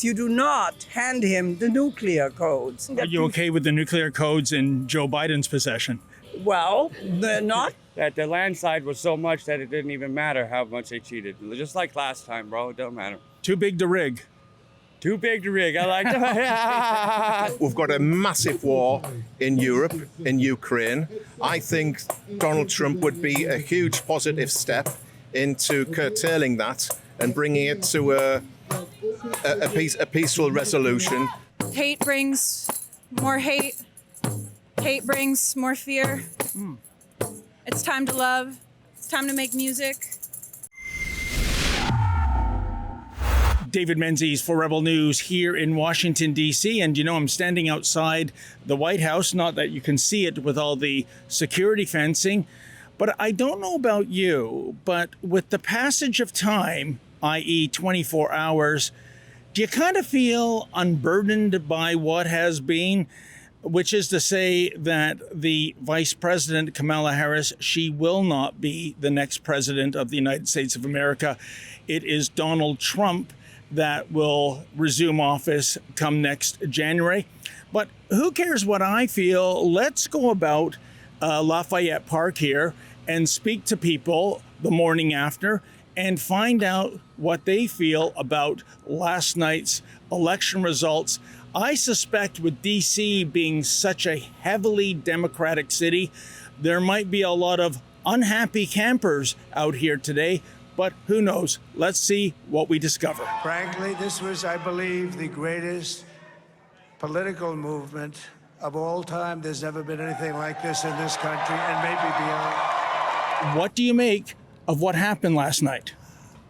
psychiatrist. You do not hand him the nuclear codes. Are you okay with the nuclear codes in Joe Biden's possession? Well, they're not. That the landslide was so much that it didn't even matter how much they cheated. Just like last time, bro. It don't matter. Too big to rig. Too big to rig. I like that. We've got a massive war in Europe, in Ukraine. I think Donald Trump would be a huge positive step into curtailing that and bringing it to a peaceful resolution. Hate brings more hate. Hate brings more fear. It's time to love. It's time to make music. David Menzies for Rebel News here in Washington, D.C. And I'm standing outside the White House, not that you can see it with all the security fencing. But I don't know about you, but with the passage of time, i.e. 24 hours, do you kind of feel unburdened by what has been? Which is to say that the Vice President, Kamala Harris, she will not be the next president of the United States of America. It is Donald Trump that will resume office come next January. But who cares what I feel? Let's go about Lafayette Park here and speak to people the morning after and find out what they feel about last night's election results. I suspect with D.C. being such a heavily Democratic city, there might be a lot of unhappy campers out here today, but who knows? Let's see what we discover. Frankly, this was, I believe, the greatest political movement of all time. There's never been anything like this in this country and maybe beyond. What do you make of what happened last night?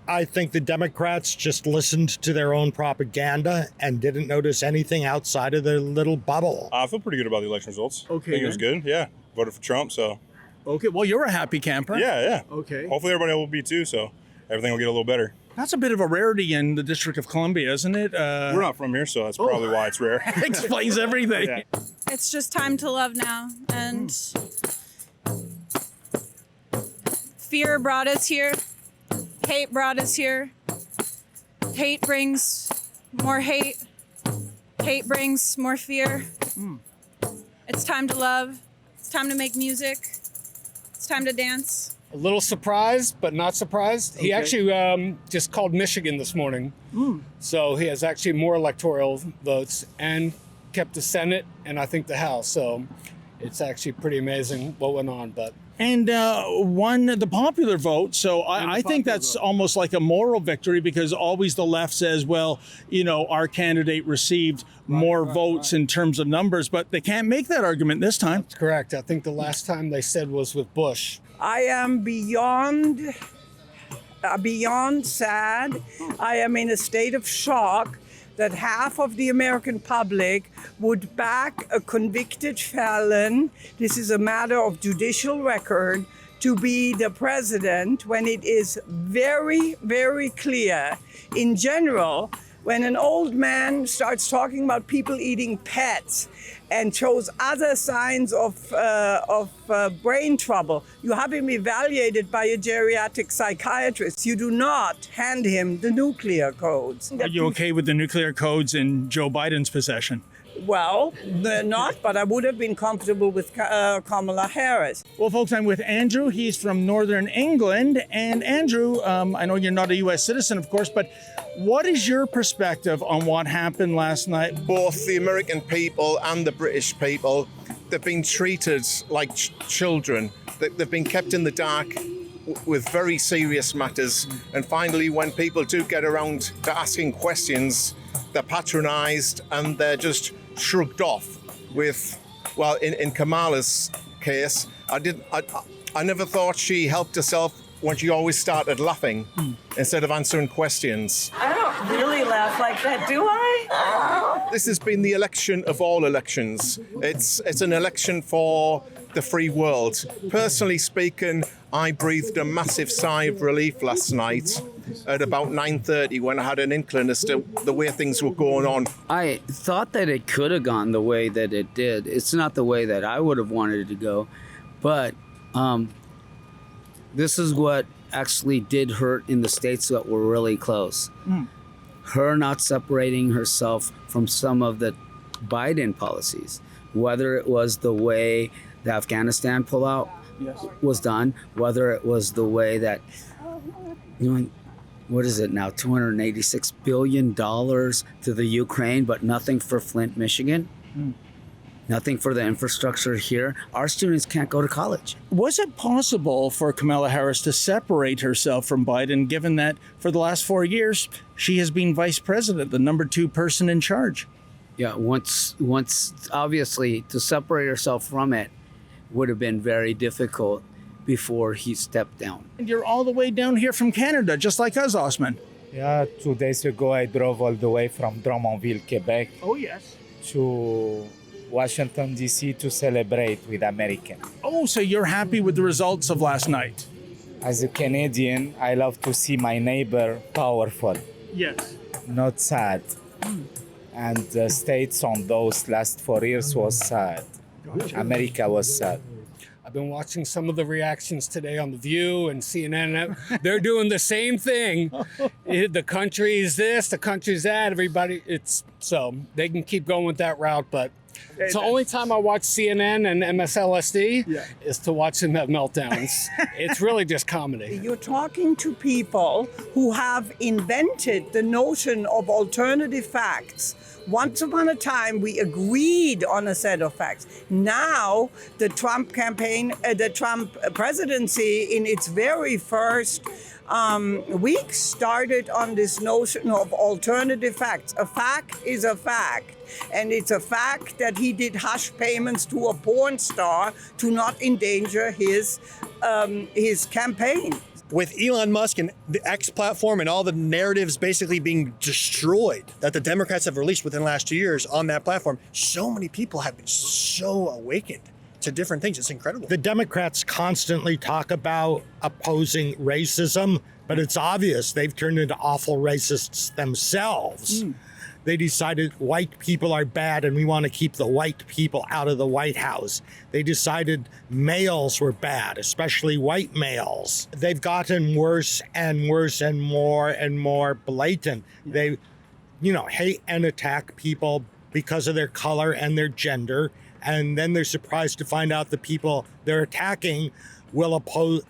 I think the Democrats just listened to their own propaganda and didn't notice anything outside of their little bubble. I feel pretty good about the election results. Okay. I think it was good. Yeah. Voted for Trump, so. Okay, well, you're a happy camper. Yeah. Okay. Hopefully everybody will be too, so everything will get a little better. That's a bit of a rarity in the District of Columbia, isn't it? We're not from here, so that's probably why it's rare. Explains everything. Yeah. It's just time to love now. And fear brought us here. Hate brought us here. Hate brings more hate. Hate brings more fear. It's time to love. It's time to make music. It's time to dance. A little surprised, but not surprised. He actually just called Michigan this morning. So he has actually more electoral votes and kept the Senate and I think the House. So it's actually pretty amazing what went on. And won the popular vote. So I think that's almost like a moral victory because always the left says, well, our candidate received more votes in terms of numbers, but they can't make that argument this time. That's correct. I think the last time they said was with Bush. I am beyond sad. I am in a state of shock that half of the American public would back a convicted felon. This is a matter of judicial record to be the president when it is very, very clear in general when an old man starts talking about people eating pets and shows other signs of brain trouble, you have him evaluated by a geriatric psychiatrist. You do not hand him the nuclear codes. Are you okay with the nuclear codes in Joe Biden's possession? Well, they're not, but I would have been comfortable with Kamala Harris. Well, folks, I'm with Andrew. He's from Northern England. And Andrew, I know you're not a U.S. citizen, of course, but what is your perspective on what happened last night? Both the American people and the British people, they've been treated like children. They've been kept in the dark with very serious matters. And finally, when people do get around to asking questions, they're patronized and they're just shrugged off with, well, in Kamala's case, I never thought she helped herself when she always started laughing instead of answering questions. I don't really laugh like that, do I? This has been the election of all elections. It's an election for the free world. Personally speaking, I breathed a massive sigh of relief last night at about 9:30 when I had an inkling as to the way things were going on. I thought that it could have gone the way that it did. It's not the way that I would have wanted it to go, but this is what actually did hurt in the states that were really close. her not separating herself from some of the Biden policies, whether it was the way the Afghanistan pullout was done, whether it was the way that, what is it now, $286 billion to the Ukraine, but nothing for Flint, Michigan. Nothing for the infrastructure here. Our students can't go to college. Was it possible for Kamala Harris to separate herself from Biden, given that for the last 4 years, she has been vice president, the number 2 person in charge? Yeah, once obviously to separate herself from it would have been very difficult before he stepped down. And you're all the way down here from Canada, just like us, Osman. Yeah, 2 days ago I drove all the way from Drummondville, Quebec Oh, yes. to Washington, D.C. to celebrate with Americans. Oh, so you're happy with the results of last night? As a Canadian, I love to see my neighbor powerful, Yes. not sad. And the states on those last 4 years was sad. America was sad. I've been watching some of the reactions today on The View and CNN. They're doing the same thing. The country's this, the country's that. Everybody, so they can keep going with that route. But it's the only time I watch CNN and MSLSD is to watch them have meltdowns. It's really just comedy. You're talking to people who have invented the notion of alternative facts. Once upon a time, we agreed on a set of facts. Now, the Trump campaign, the Trump presidency, in its very first week, started on this notion of alternative facts. A fact is a fact. And it's a fact that he did hush payments to a porn star to not endanger his campaign. With Elon Musk and the X platform and all the narratives basically being destroyed that the Democrats have released within the last 2 years on that platform, so many people have been so awakened to different things. It's incredible. The Democrats constantly talk about opposing racism, but it's obvious they've turned into awful racists themselves. They decided white people are bad and we want to keep the white people out of the White House. They decided males were bad, especially white males. They've gotten worse and worse and more blatant. They, hate and attack people because of their color and their gender. And then they're surprised to find out the people they're attacking will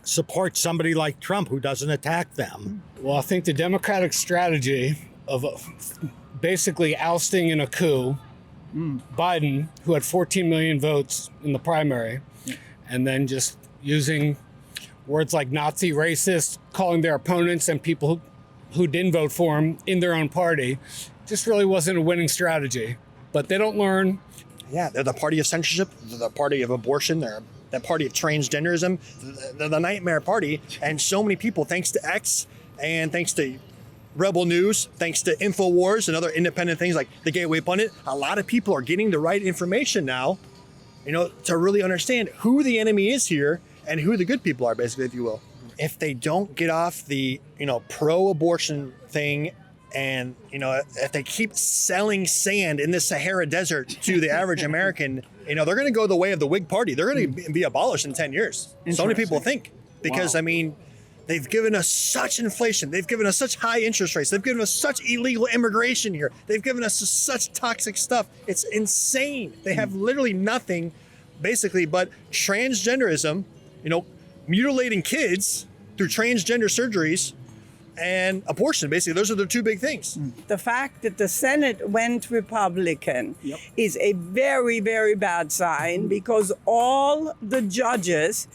support somebody like Trump who doesn't attack them. Well, I think the Democratic strategy of basically ousting in a coup Biden, who had 14 million votes in the primary, and then just using words like Nazi, racist, calling their opponents and people who didn't vote for him in their own party, just really wasn't a winning strategy. But they don't learn. Yeah, they're the party of censorship, they're the party of abortion, they're the party of transgenderism, they're the nightmare party. And so many people, thanks to X and thanks to Rebel News, thanks to InfoWars and other independent things like the Gateway Pundit, a lot of people are getting the right information now, to really understand who the enemy is here and who the good people are, basically, if you will. If they don't get off the, pro-abortion thing and, if they keep selling sand in the Sahara Desert to the average American, they're going to go the way of the Whig Party. They're going to be abolished in 10 years. So many people think. Because, they've given us such inflation. They've given us such high interest rates. They've given us such illegal immigration here. They've given us such toxic stuff. It's insane. They have literally nothing, basically, but transgenderism, mutilating kids through transgender surgeries and abortion. Basically, those are the two big things. The fact that the Senate went Republican is a very, very bad sign because all the judges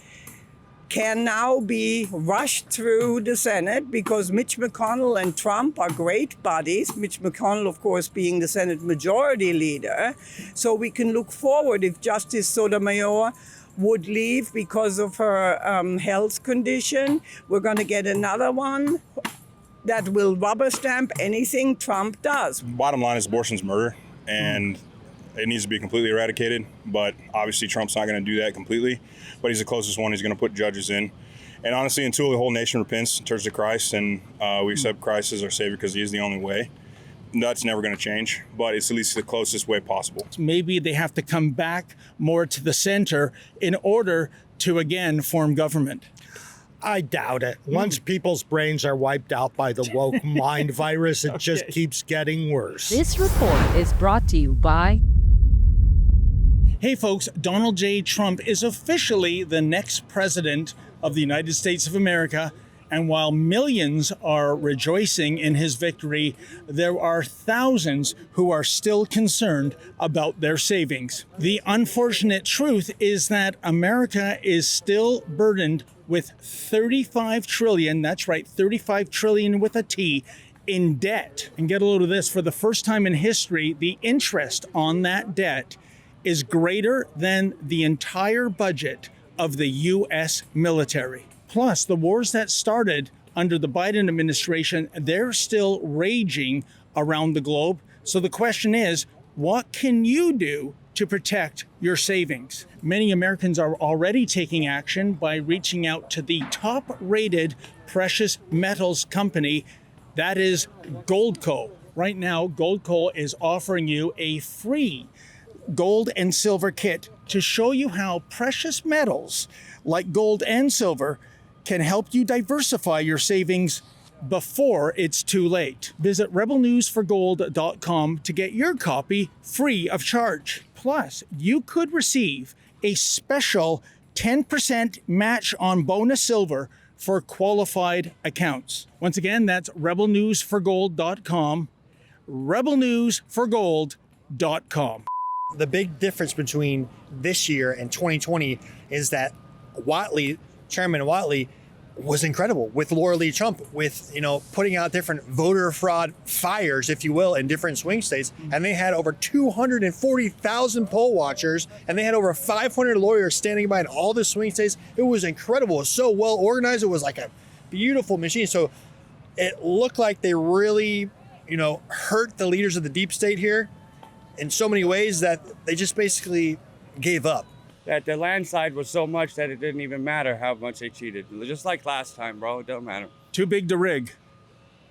can now be rushed through the Senate because Mitch McConnell and Trump are great buddies. Mitch McConnell, of course, being the Senate Majority Leader. So we can look forward if Justice Sotomayor would leave because of her health condition. We're going to get another one that will rubber stamp anything Trump does. Bottom line is abortion's murder, and it needs to be completely eradicated. But obviously Trump's not going to do that completely, but he's the closest one. He's going to put judges in. And honestly, until the whole nation repents and turns to Christ and we accept Christ as our Savior because he is the only way, that's never going to change, but it's at least the closest way possible. Maybe they have to come back more to the center in order to, again, form government. I doubt it. Once people's brains are wiped out by the woke mind virus, it just keeps getting worse. This report is brought to you by... Hey folks, Donald J. Trump is officially the next president of the United States of America. And while millions are rejoicing in his victory, there are thousands who are still concerned about their savings. The unfortunate truth is that America is still burdened with 35 trillion, that's right, 35 trillion with a T, in debt. And get a load of this, for the first time in history, the interest on that debt is greater than the entire budget of the U.S. military. Plus, the wars that started under the Biden administration, they're still raging around the globe. So the question is, what can you do to protect your savings? Many Americans are already taking action by reaching out to the top-rated precious metals company, that is Goldco. Right now, Goldco is offering you a free gold and silver kit to show you how precious metals like gold and silver can help you diversify your savings before it's too late. Visit rebelnewsforgold.com to get your copy free of charge. Plus, you could receive a special 10% match on bonus silver for qualified accounts. Once again, that's rebelnewsforgold.com, rebelnewsforgold.com. The big difference between this year and 2020 is that Chairman Watley was incredible with Laura Lee Trump, with, putting out different voter fraud fires, if you will, in different swing states. And they had over 240,000 poll watchers, and they had over 500 lawyers standing by in all the swing states. It was incredible. It was so well organized. It was like a beautiful machine. So it looked like they really, hurt the leaders of the deep state here in so many ways that they just basically gave up. That the landslide was so much that it didn't even matter how much they cheated. Just like last time, bro. It don't matter. Too big to rig.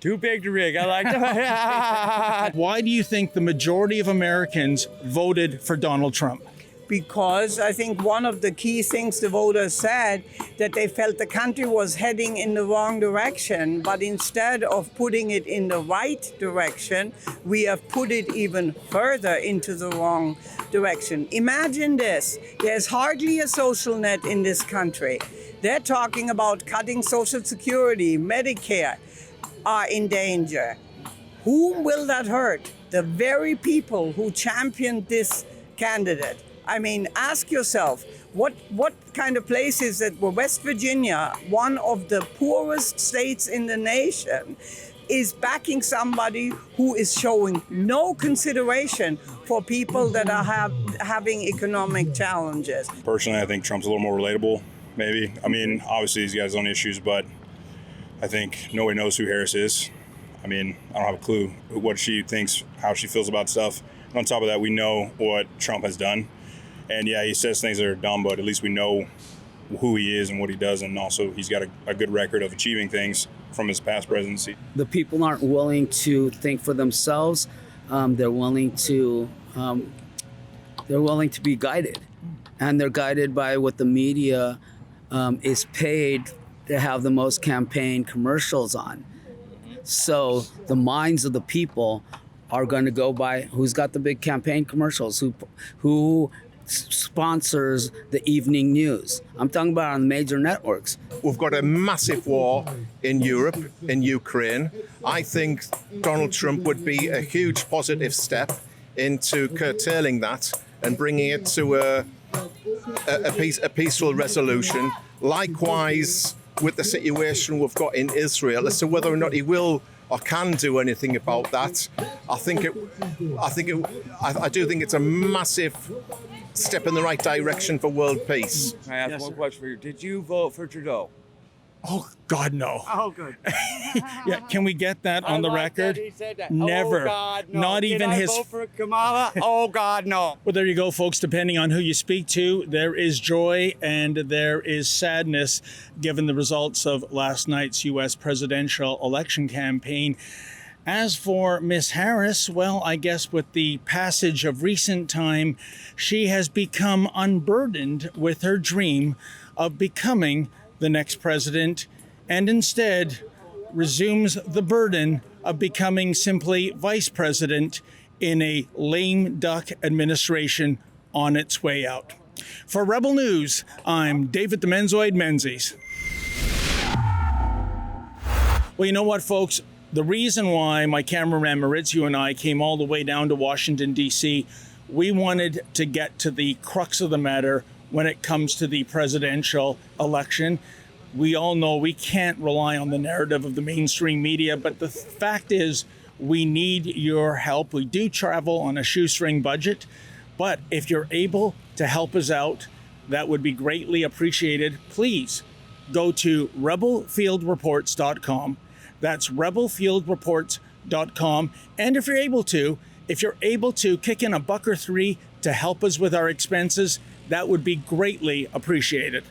Too big to rig. I like that. Why do you think the majority of Americans voted for Donald Trump? Because I think one of the key things the voters said, that they felt the country was heading in the wrong direction, but instead of putting it in the right direction, we have put it even further into the wrong direction. Imagine this, there's hardly a social net in this country. They're talking about cutting Social Security, Medicare are in danger. Whom will that hurt? The very people who championed this candidate. I mean, ask yourself, what kind of place is it where West Virginia, one of the poorest states in the nation, is backing somebody who is showing no consideration for people that are having economic challenges? Personally, I think Trump's a little more relatable, maybe. I mean, obviously he's got his own issues, but I think nobody knows who Harris is. I mean, I don't have a clue what she thinks, how she feels about stuff. And on top of that, we know what Trump has done. And yeah, he says things that are dumb, but at least we know who he is and what he does. And also he's got a good record of achieving things from his past presidency. The people aren't willing to think for themselves. They're willing to be guided. And they're guided by what the media is paid to have the most campaign commercials on. So the minds of the people are going to go by who's got the big campaign commercials, who sponsors the evening news. I'm talking about on major networks. We've got a massive war in Europe, in Ukraine. I think Donald Trump would be a huge positive step into curtailing that and bringing it to a peaceful resolution. Likewise, with the situation we've got in Israel, as to whether or not he will or can do anything about that, I do think it's a massive step in the right direction for world peace. I ask one question for you. Did you vote for Trudeau? Oh, God, no. Oh, good. Yeah, can we get that on the record? He said that. Never. Oh, God, no. Not even Did his. I vote for Kamala? Oh, God, no. Well, there you go, folks. Depending on who you speak to, there is joy and there is sadness given the results of last night's U.S. presidential election campaign. As for Miss Harris, well, I guess with the passage of recent time, she has become unburdened with her dream of becoming the next president and instead resumes the burden of becoming simply vice president in a lame duck administration on its way out. For Rebel News, I'm David the Menzoid Menzies. Well, you know what, folks? The reason why my cameraman Maurizio and I came all the way down to Washington, D.C., we wanted to get to the crux of the matter when it comes to the presidential election. We all know we can't rely on the narrative of the mainstream media, but the fact is we need your help. We do travel on a shoestring budget, but if you're able to help us out, that would be greatly appreciated. Please go to rebelfieldreports.com. That's rebelfieldreports.com. And if you're able to kick in $1 or $3 to help us with our expenses, that would be greatly appreciated.